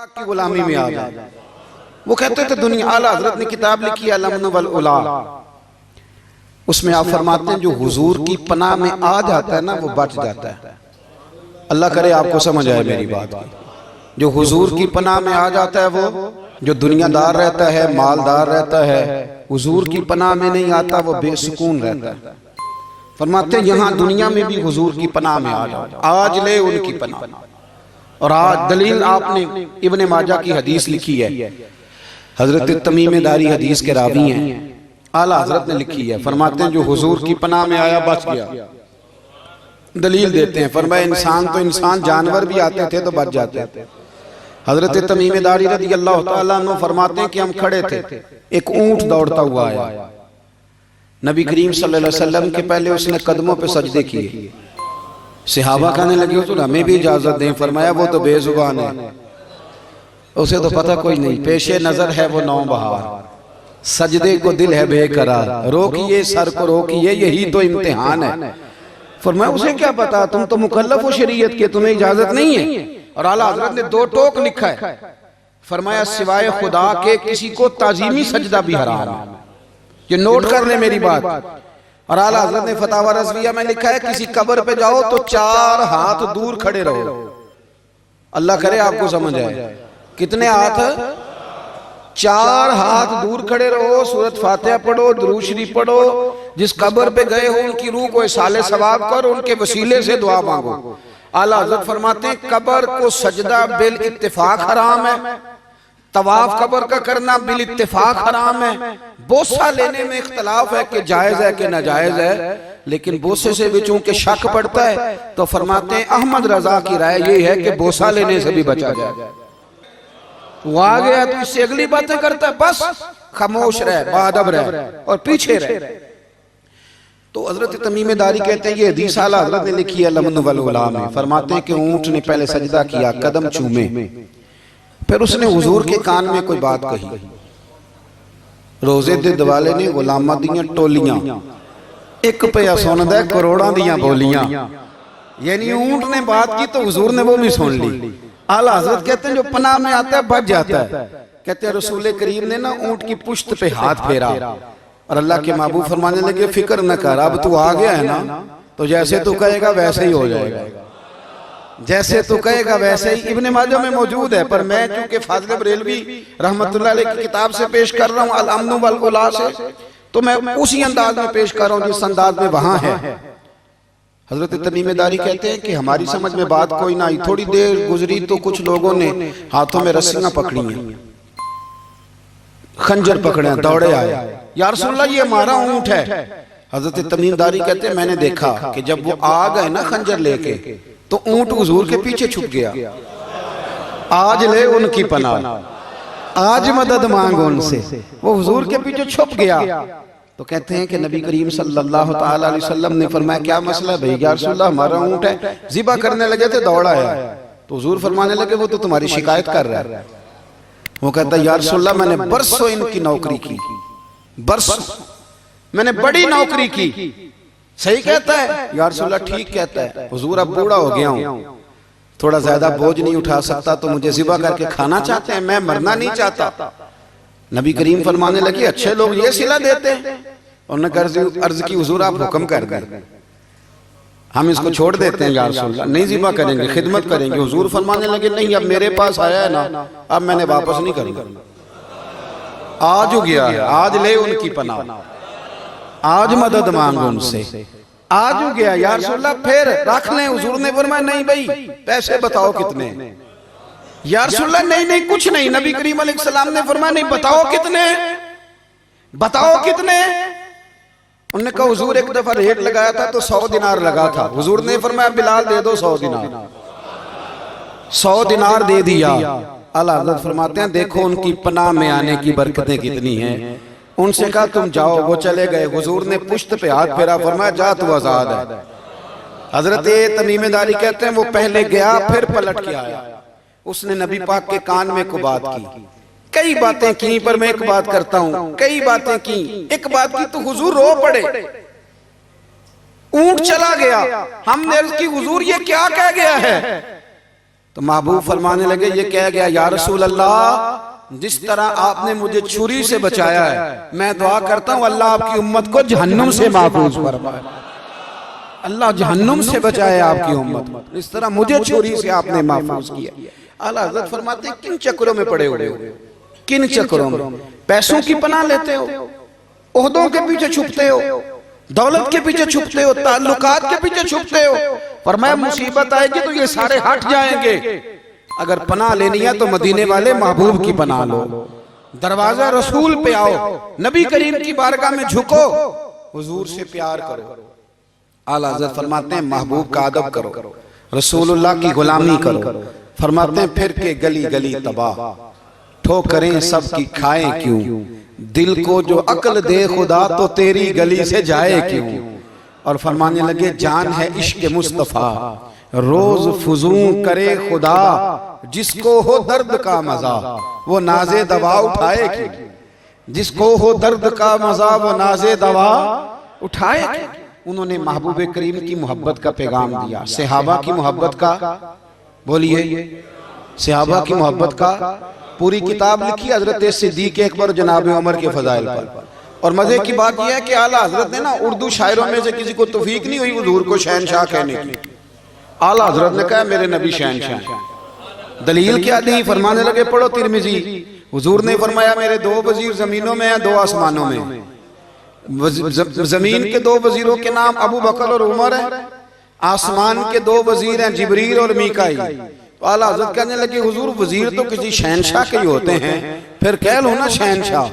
की गुलामी में आ जाए। वो कहते थे दुनिया, आला हजरत ने किताब लिखी है अल-अमन वल उला, उसमें आप फरमाते हैं जो हुजूर की पनाह में आ जाता है ना वो बच जाता है। अल्लाह करे आपको समझ आए मेरी बात की। जो हुजूर की पनाह में आ जाता है वो जो दुनियादार रहता है, मालदार रहता है, हुजूर की पनाह में नहीं आता वो बेसुकून रहता है। फरमाते हैं यहाँ दुनिया में भी हुजूर की पनाह में आ जाओ, आज ले उनकी पनाह। और आज दलील आपने इब्ने माजा की हदीस लिखी है, हजरत तमीम दारी हदीस के रावी हैं, आला हजरत ने लिखी है। फरमाते हैं जो हुजूर की पनाह में आया बच गया। दलील देते हैं, फरमाया इंसान तो इंसान, जानवर भी आते थे तो बच जाते थे। हजरत तमीम दारी रज़ी अल्लाह तआला अन्हु फरमाते हैं कि हम खड़े थे, एक ऊंट दौड़ता हुआ आया, नबी करीम सल्लल्लाहु अलैहि वसल्लम के पहले उसने कदमों पे सजदे किए। सहाबा कहने लगे तो हमें भी इजाजत दें। फरमाया वो तो बेजुबान है, उसे तो पता कोई नहीं, पेशे नजर है वो नौबहार, सजदे को दिल है बेकरार, रोकिए सर को रोकिए यही तो इम्तिहान है। फरमाया उसे क्या पता, तुम तो मुकल्लफ हो शरीयत के, तुम्हें इजाजत नहीं है। और आला हजरत ने दो टोक लिखा है, फरमाया सिवाय खुदा के किसी को ताजीमी सजदा भी हराम है। ये नोट कर ले मेरी बात। और आला हजरत ने फतावा रज़विया में लिखा है किसी कब्र पे जाओ तो 4 हाथ दूर खड़े रहो। अल्लाह करे आपको समझ आए, कितने हाथ? 4 हाथ दूर खड़े रहो, सूरत फातिहा पढ़ो, दुरूद शरीफ पढ़ो, जिस कब्र पे गए हो उनकी रूह को इसाले सवाब करो, उनके वसीले से दुआ मांगो। आला हजरत फरमाते हैं कब्र को सजदा बिल इत्तिफाक हराम है, तवाफ कब्र का करना बिल इत्तिफाक हराम है, बोसा लेने में इख्तलाफ है कि जायज है कि नाजायज है, लेकिन बोसे से भी चूंकि शक पड़ता है तो फरमाते हैं अहमद रजा की राय ये है कि बोसा लेने से भी बचा जाए। वो आ गया तो इससे अगली बातें करता है, बस खामोश रहे, बाअदब रहे और पीछे रहे। तो हजरत तमीम दारी कहते हैं ये हदीस आला हजरत ने लिखी है अल-अमन वल उला में। फरमाते हैं कि ऊंट ने पहले सजदा किया, कदम चूमे, फिर उसने हुजूर के कान में कोई बात कही। रोजे दे दिवाले ने गुलामां दियां टोलियां, एक पे सुनदा करोड़ां दियां बोलियां। यानी ऊंट ने बात की तो हुजूर ने वो भी सुन ली। आला हजरत कहते हैं जो पनाह में आता है बच जाता है। कहते हैं रसूल करीम ने ना ऊंट की पुश्त पे हाथ फेरा और अल्लाह के महबूब फरमाने लगे फिक्र न कर, अब तू आ गया है ना तो जैसे तू कहेगा वैसे ही हो जाएगा, जैसे तू कहेगा वैसे ही। इब्ने माजा में मौजूद है, पर मैं चूंकि फाज़िल बरेलवी रहमतुल्लाह अलैह की किताब से पेश कर रहा हूँ अल-अमन वल उला से, तो मैं उसी अंदाज में पेश कर रहा हूँ जिस अंदाज में वहां है। हजरत तमीम दारी कहते हैं कि हमारी समझ में बात कोई ना आई, थोड़ी देर गुजरी तो कुछ लोगों ने हाथों में रस्सियां पकड़ी हैं, खंजर पकड़े, दौड़े आए, या रसूलल्लाह ये हमारा ऊंट है। हजरत तमीम दारी कहते हैं मैंने देखा कि जब वो आ गए ना खंजर लेके तो ऊंट हुजूर के पीछे छुप गया। आज ले उनकी पनाह, आज मदद मांगो उनसे, वो हुजूर के पीछे छुप गया। तो कहते हैं कि नबी करीम सल्लल्लाहु ताला अलैहि वसल्लम ने फरमाया क्या मसला भाई, या रसूलल्लाह हमारा ऊंट है। ज़िबा करने लगे थे, दौड़ा है, तो हुजूर फरमाने लगे वो तो तुम्हारी शिकायत कर रहा है। वो कहता है या रसूलल्लाह मैंने बरसों इनकी नौकरी की, बरसों मैंने बड़ी नौकरी की। सही कहता है या रसूलल्लाह? ठीक कहता है। हुजूर अब बूढ़ा हो गया हूँ, थोड़ा ज्यादा बोझ नहीं उठा सकता, तो मुझे ज़िबा करके खाना चाहते हैं, मैं मरना नहीं चाहता। नबी करीम फरमाने लगे अच्छे लोग ये सिला देते हैं। उन्होंने अर्ज की हुजूर आप हुक्म कर दें, हम इसको छोड़ देते हैं या रसूलल्लाह, नहीं ज़िबा करेंगे, खिदमत करेंगे। हुजूर फरमाने लगे नहीं, अब मेरे पास आया है ना, अब मैंने वापस नहीं करूंगा, आज हो गया है, आज ले उनकी पनाह, आज मदद मांगो उनसे, आज हो गया या रसूलल्लाह फिर रख लें। हुजूर ने फरमाया नहीं भाई पैसे बताओ कितने? या रसूलल्लाह नहीं नहीं कुछ नहीं। नबी करीम अलैहिस्सलाम ने फरमाया नहीं बताओ कितने, बताओ कितने? उन्होंने कहा हुजूर एक दफा रेट लगाया था तो 100 दिनार लगा था। हुजूर ने फरमाया बिलाल दे दो 100 दिनार, 100 दिनार दे दिया। आला हज़रत फरमाते हैं देखो उनकी पनाह में आने की बरकतें कितनी हैं। उनसे कहा तुम जाओ, वो चले गए। हुजूर ने पुश्त पे हाथ फेरा, फरमाया जा तू आजाद है। हजरत तमीम दारी कहते हैं वो पहले गया फिर पलट के आया, उसने नबी पाक के कान में को बात की, कई बातें की, पर मैं एक बात करता हूं, कई बातें की, एक बात की तो हुजूर रो पड़े, ऊंट चला गया। हमने अर्ज की हुजूर ये क्या कह गया है? तो महबूब फरमाने लगे ये कह गया या रसूल अल्लाह, जिस तरह आपने मुझे छुरी से बचाया है, मैं दुआ करता हूं अल्लाह आपकी उम्मत को जहन्नुम से महफूज फरमाए। अल्लाह जहन्नुम से बचाए आपकी उम्मत, इस तरह मुझे छुरी से आपने महफूज किया। आला हज़रत फरमाते हैं किन चक्रों में पड़े हुए हो, किन चक्रों में? पैसों की पनाह लेते हो, ओहदों के पीछे छुपते हो, दौलत के पीछे छुपते हो, ताल्लुकात के पीछे छुपते हो। फरमाया मुसीबत आएगी तो ये सारे हट जाएंगे। अगर पनाह लेनी है तो मदीने वाले महबूब की पनाह लो, दरवाजा रसूल पे आओ, नबी करीम की बारगाह में झुको, हुजूर से प्यार करो। आला हज़रत फरमाते हैं महबूब का अदब करो, रसूलुल्लाह की गुलामी करो। फरमाते हैं फिर के गली गली तबाह, ठोकरें सबकी खाए क्यों, दिल को जो अक्ल दे खुदा तो तेरी गली से जाए क्यों। और फरमाने लगे जान है इश्क मुस्तफा, रोज फुजूं करे खुदा, जिसको हो दर्द का मजा वो नाजे दवा उठाए क्यों, जिसको हो दर्द का मजा वो नाजे दवा उठाए क्यों। उन्होंने महबूब करीम की मोहब्बत का पैगाम दिया, सहाबा की मोहब्बत का, बोलिए सहाबा की मोहब्बत का पूरी किताब लिखी हजरत सिद्दीक अकबर जनाब उमर के फजाइल पर। और मजे की बात यह है कि आला हजरत ने ना उर्दू शायरों में से किसी को तौफीक नहीं हुई हुजूर को शहनशाह कहने की। आला हजरत ने कहा मेरे नबी शहनशाह। दलील क्या दी? फरमाने लगे पढ़ो तिरमिजी, हुजूर ने फरमाया मेरे दो वजीर जमीनों में हैं, दो आसमानों में। जमीन के दो वजीरों के नाम अबू बकर और उमर है, आसमान के दो वजीर हैं जिब्रील और मीकाईल। तो आला हज़रत कहने लगे हुजूर वजीर तो किसी शहनशाह के ही होते हैं, फिर कह लो ना शहनशाह।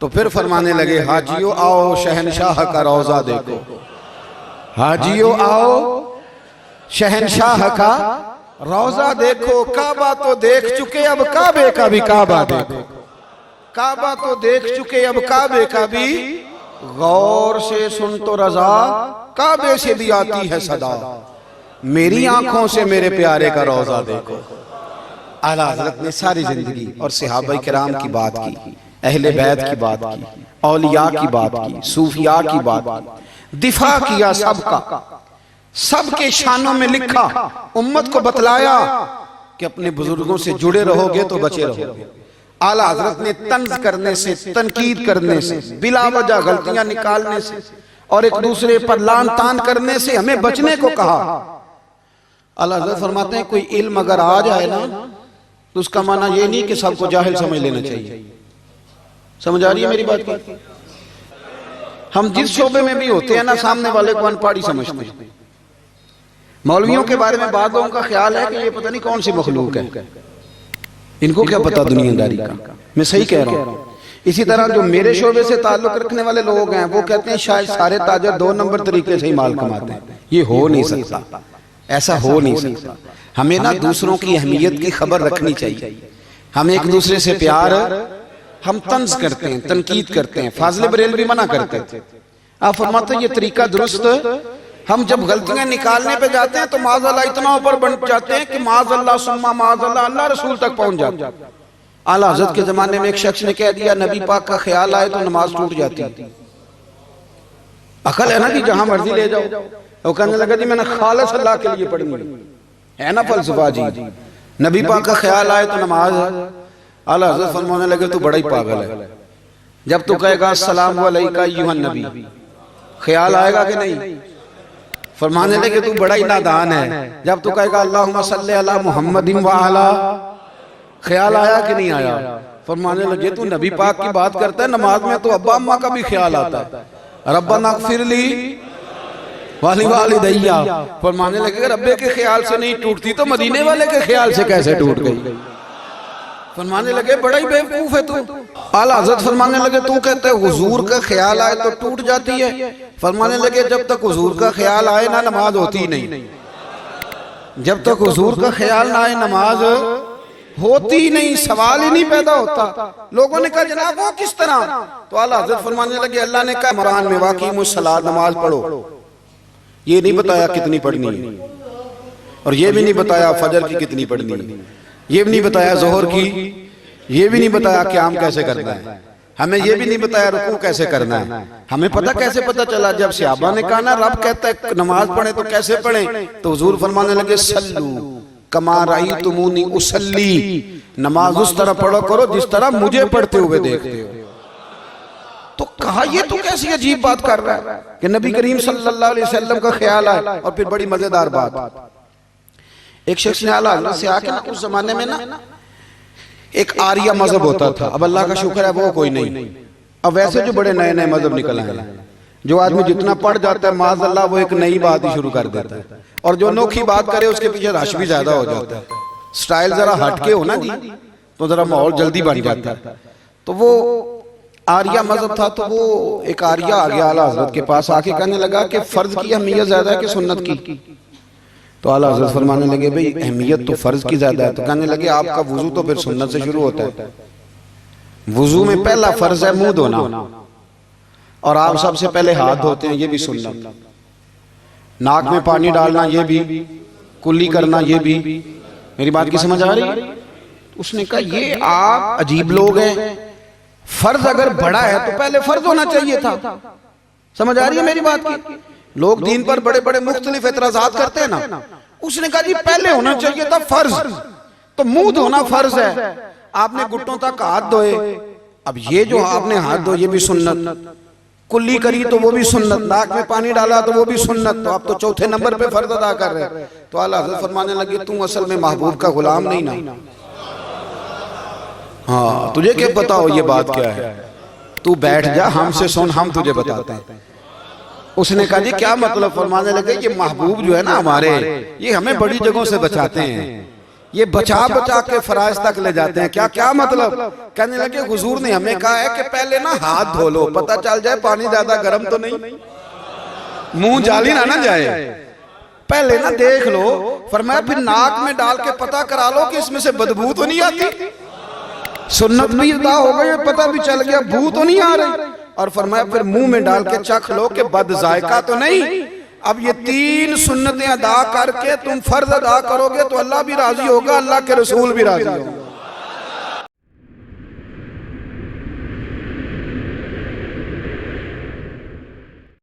तो फिर फरमाने लगे हाजियो आओ शहनशाह का रोजा देखो, हाजियो आओ शहनशाह का रोजा देखो। काबा तो देख चुके अब काबे का भी काबा देखो, काबा तो देख चुके अब काबे का भी गौर से सुन तो रजा, काबे से भी आती है सदा, मेरी आंखों से मेरे प्यारे का रोजा देखो। आला हज़रत ने सारी जिंदगी और सहाबाए किराम की बात की, अहले बैत की बात की, औलिया की बात की, सूफिया की बात की, दिफा किया सबका, सबके शानों में लिखा, उम्मत को बतलाया कि अपने बुजुर्गों से जुड़े रहोगे तो बचे रहोगे। आला हज़रत ने तंज करने से, तनकीद करने से, बिला वजह गलतियां निकालने से और एक दूसरे पर लान तान करने से हमें बचने को कहा। आला हज़रत फरमाते हैं कोई इल्म अगर आ जाए ना तो उसका माना ये नहीं कि सबको जाहिल समझ लेना चाहिए। समझ आ रही है मेरी बात? हम जिस शोबे में भी होते हैं ना, सामने वाले को अनपढ़ी समझते हैं। मौलवियों के बारे में बाद लोगों का ख्याल है कि ये पता नहीं कौन सी मखलूक है, इनको क्या पता दुनियादारी का। मैं सही कह रहा हूं। इसी तरह जो मेरे शोबे से ताल्लुक रखने वाले लोग हैं वो कहते हैं शायद सारे ताजर दो नंबर तरीके से ही माल कमाते हैं। ये हो नहीं सकता, ऐसा हो नहीं सकता। हमें ना दूसरों की अहमियत की खबर रखनी चाहिए। हम एक दूसरे से प्यार, हम तंज करते हैं, तनकीद करते हैं। फाजिल बरेलवी मना करते थे, आप फरमाते ये तरीका दुरुस्त। हम जब गलतियां निकालने पे जाते हैं तो माज़अल्लाह इतना ऊपर बन जाते हैं कि माज़अल्लाह सुम्मा माज़अल्लाह अल्लाह रसूल तक पहुंच जाते हैं। आला हज़रत के जमाने में एक शख्स ने कह दिया नबी पाक का ख्याल आए तो नमाज टूट जाती है। अकल है ना कि जहां मर्जी ले जाओ। वो कहने लगा जी मैंने खालिस अल्लाह के लिए पढ़नी है ना फलसफा जी, नबी पाक का ख्याल आए तो नमाज। आला हज़रत फरमाने लगे तू बड़ा ही पागल है। जब तू कहेगा अस्सलामु अलैका अय्युहन नबी, ख्याल आएगा कि नहीं? फरमाने लगे तू बड़ा ही नादान है। जब तू कहेगा अल्लाहुम्मा सल्ली अला मुहम्मदिन व अला, ख्याल आया कि नहीं आया? फरमाने लगे तू नबी पाक की बात करता है, नमाज में तो अब्बा अम्मा का भी ख्याल आता है। रब्बना इग़फिरली वाली वालिदैया। फरमाने लगे अगर रब्बे के ख्याल से नहीं टूटती तो मदीने वाले के ख्याल से कैसे टूट गई? फरमाने लगे बड़ा ही बेवकूफ है तू। आला हज़रत फरमाने लगे तू कहते हुजूर का ख्याल आए तो टूट जाती है। फरमाने लगे जब तक हुजूर का ख्याल आए ना नमाज होती नहीं, जब तक हुजूर का ख्याल ना आए नमाज होती नहीं, सवाल ही नहीं पैदा होता। लोगों ने कहा जनाब वो किस तरह? तो आला हज़रत फरमाने लगे अल्लाह ने कहा कुरान में वाक़िमुस्सलात, नमाज पढ़ो। ये नहीं बताया कितनी पढ़नी है, और ये भी नहीं बताया फजर की कितनी पढ़नी है, ये भी नहीं बताया जोहर की, ये भी नहीं बताया क़याम कैसे करना है, हमें ये भी नहीं बताया रुकू कैसे करना है। हमें पता कैसे पता चला? जब सहाबा ने कहा ना रब कहता है नमाज पढ़े तो कैसे पढ़े, तो हुजूर फरमाने लगे सल्लू कमा राई तुमूनी उसल्ली, नमाज उस तरह पढ़ो करो जिस तरह मुझे पढ़ते हुए देखते हो। तो कहा ये तो कैसी अजीब बात कर रहा है कि नबी करीम सल्लल्लाहु अलैहि वसल्लम का ख्याल है। और फिर बड़ी मजेदार बात, एक शख्स ने आला हज़रत से आके ना, उस जमाने में ना एक आर्या मजहब होता था, अब अल्लाह का शुक्र है वो कोई नहीं। अब वैसे जो बड़े नए नए मजहब निकल आए, जो आदमी जितना पढ़ जाता है माज़अल्लाह वो एक नई बात ही शुरू कर देता है, और जो अनोखी बात करे उसके पीछे रश भी ज्यादा हो जाता है। स्टाइल जरा हटके हो ना जी तो जरा माहौल जल्दी बन जाता है। तो वो आर्या मजहब था, तो वो एक आर्या आ गया आला हज़रत के पास, आके कहने लगा कि फर्ज की अहमियत ज्यादा है कि सुन्नत की। तो आला हज़रत फरमाने लगे भाई अहमियत तो फर्ज की ज्यादा है। तो कहने लगे आपका वुजू तो फिर सुन्नत से शुरू होता है। वुजू में पहला फर्ज है मुंह धोना, और आप सबसे पहले हाथ धोते हैं, ये भी सुन्नत। नाक में पानी डालना ये भी, कुल्ली करना ये भी। मेरी बात की समझ आ रही है? उसने कहा ये आप अजीब लोग हैं, फर्ज अगर बड़ा है तो पहले फर्ज होना चाहिए था। समझ आ रही है मेरी बात की? लोग दीन पर बड़े बड़े मुख्तलिफ एतराजात करते हैं ना। उसने कहा जी पहले होना चाहिए था फर्ज, तो मुंह धोना फर्ज है, आपने घुटनों तक हाथ धोए। अब ये जो आपने हाथ धोए ये भी सुन्नत, कुल्ली करी तो वो भी सुन्नत, नाक में पानी डाला तो वो भी सुन्नत, तो आप तो चौथे नंबर पे फर्ज अदा कर रहे हैं। तो आला हज़रत फरमाने लगे तू असल में महबूब का गुलाम नहीं ना। हाँ तुझे क्या पता हो ये बात क्या है, तू बैठ जा हमसे सुन, हम तुझे बताते हैं। उसने कहा जी क्या मतलब? फरमाने लगे ये महबूब जो है ना हमारे, ये हमें बड़ी जगहों से बचाते हैं, ये बचा बचा के फराज तक ले जाते हैं। क्या क्या मतलब? कहने लगे हुजूर ने हमें कहा है कि पहले ना हाथ धो लो, पता चल जाए पानी ज्यादा गर्म तो नहीं, मुंह जाली ना जाए, पहले ना देख लो। फरमाया फिर नाक में डाल के पता करा लो कि इसमें से बदबू तो नहीं आती। सुन्नत भी अदा हो गई, पता भी चल गया बू तो नहीं आ रही। और फरमाया फिर मुंह में डाल के चख लो कि बद जायका तो नहीं। अब ये तीन सुन्नतें अदा करके तुम फर्ज अदा करोगे तो अल्लाह भी राजी होगा, अल्लाह के रसूल भी राजी होगा।